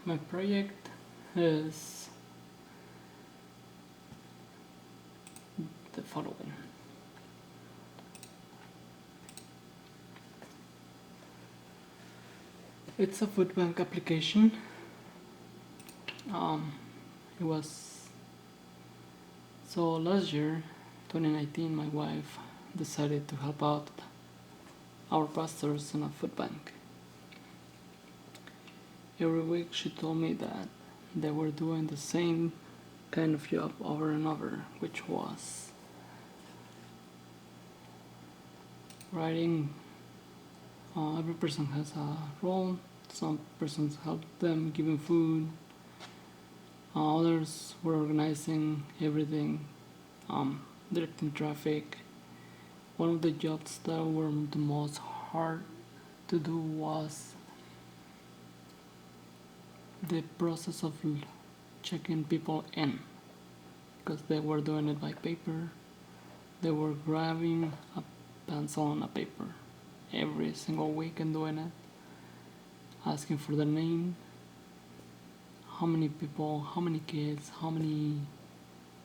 My project is the following. It's a food bank application. It was so last year, 2019, my wife decided to help out our pastors in a food bank. Every week she told me that they were doing the same kind of job over and over, which was writing. Every person has a role. Some persons help them giving food. Others were organizing everything, directing traffic. One of the jobs that were the most hard to do was the process of checking people in, because they were doing it by paper. They were grabbing a pencil and a paper every single week and doing it, asking for the name, how many people, how many kids, how many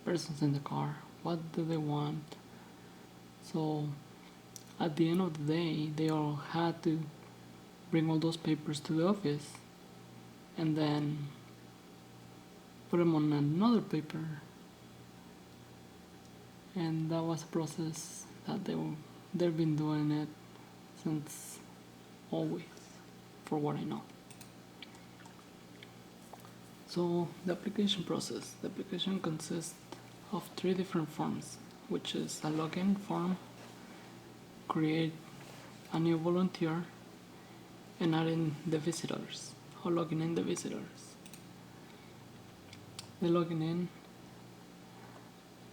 persons in the car, what do they want. So at the end of the day, they all had to bring all those papers to the office and then put them on another paper. And that was a process that they've been doing it since always, for what I know. So the application process. The application consists of 3 different forms, which is a login form, create a new volunteer, and add in the visitors, or logging in the visitors. The login in,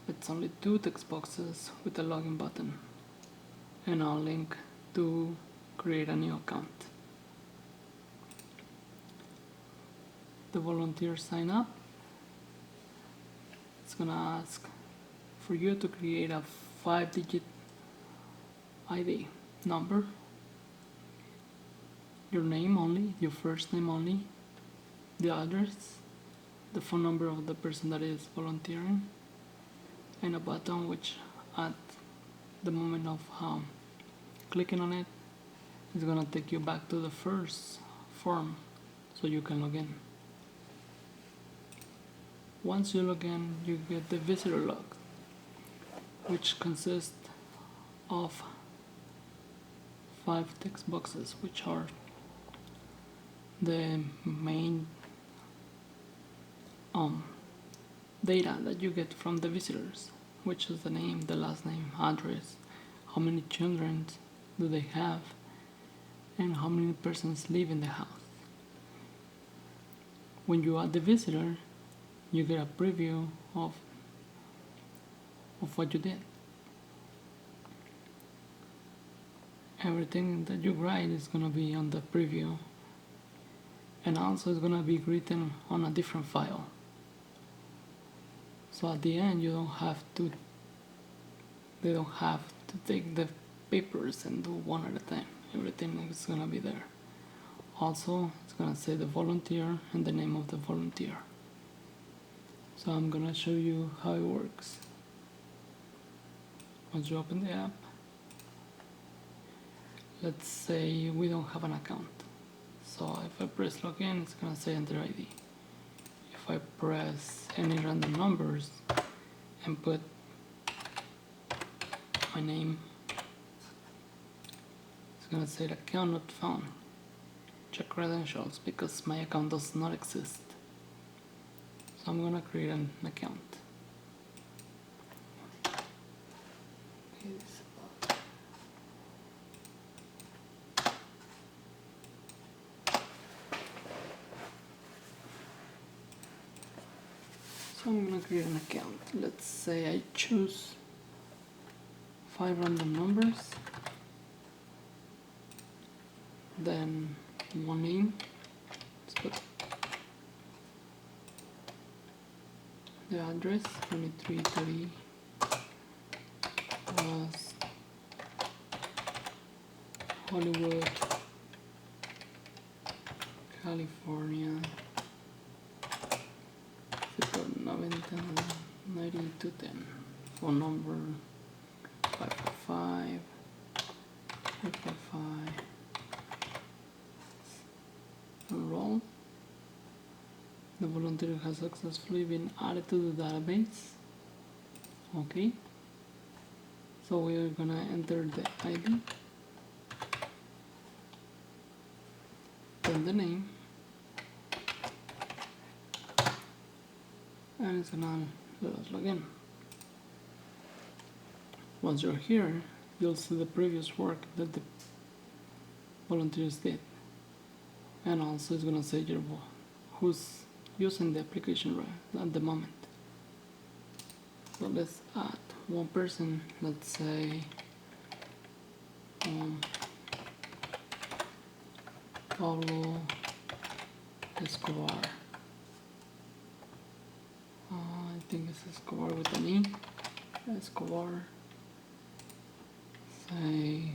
it's only 2 text boxes with a login button and a link to create a new account. The volunteer sign up. It's gonna ask for you to create a 5-digit ID number, your name only, your first name only, the address, the phone number of the person that is volunteering, and a button which at the moment of clicking on it is gonna take you back to the first form so you can log in. Once you log in, you get the visitor log, which consists of 5 text boxes, which are the main data that you get from the visitors, which is the name, the last name, address, how many children do they have, and how many persons live in the house. When you add the visitor, you get a preview of what you did. Everything that you write is gonna be on the preview, and also it's gonna be written on a different file. So at the end, they don't have to take the papers and do one at a time. Everything is gonna be there. Also, it's gonna say the volunteer and the name of the volunteer. So I'm gonna show you how it works. Once you open the app, let's say we don't have an account. So if I press login, it's gonna say enter ID. If I press any random numbers and put my name, it's gonna say account not found. Check credentials, because my account does not exist. So I'm gonna create an account. So I'm gonna create an account. Let's say I choose 5 random numbers, then one name. Let's put the address 2330 West Hollywood, California 1110 phone number 555 555. Enroll. The volunteer has successfully been added to the database. Okay, so we're gonna enter the ID, then the name, and it's gonna let us log in. Once you're here, you'll see the previous work that the volunteers did, and also it's gonna say who's using the application right at the moment. So let's add one person, let's say Paulo Escobar. I think it's Escobar with an E. Escobar. Say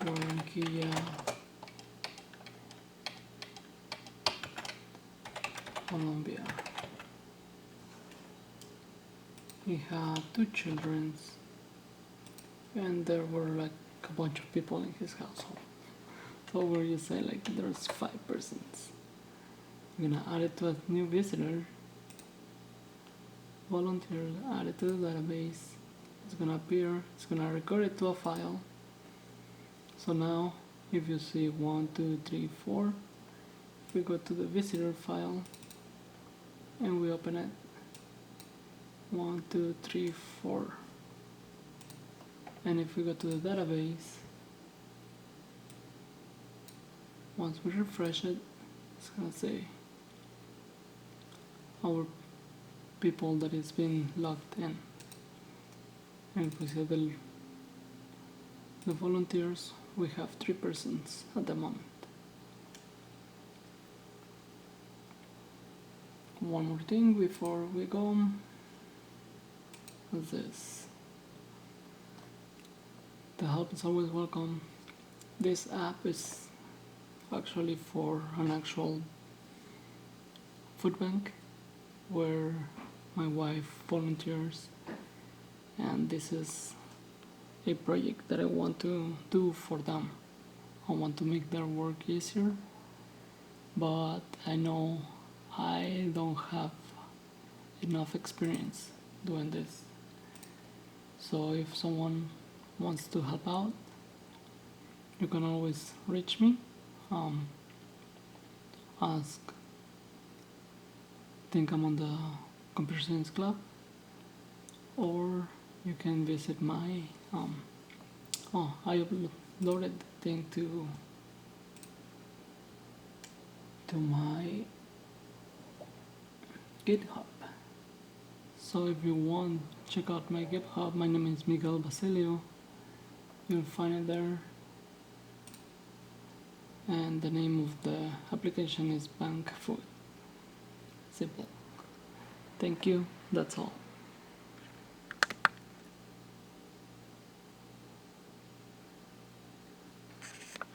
Barranquilla, Colombia. He had 2 children, and there were like a bunch of people in his household. So where you say like there's 5 persons. I'm gonna add it to a new visitor. Volunteer added to the database. It's gonna appear. It's gonna record it to a file. So now, if you see 1, 2, 3, 4, if we go to the visitor file and we open it, 1, 2, 3, 4, and if we go to the database, once we refresh it, it's gonna say our people that is being logged in, and if we see the volunteers, we have 3 persons at the moment. One more thing before we go, this. The help is always welcome. This app is actually for an actual food bank where my wife volunteers, and this is a project that I want to do for them. I want to make their work easier, but I know I don't have enough experience doing this. So if someone wants to help out, you can always reach me, ask. I think I'm on the Computer Science Club, or you can visit my I uploaded the thing to my GitHub. So if you want, check out my GitHub. My name is Miguel Basilio. You'll find it there. And the name of the application is Bank Food. Simple. Thank you. That's all.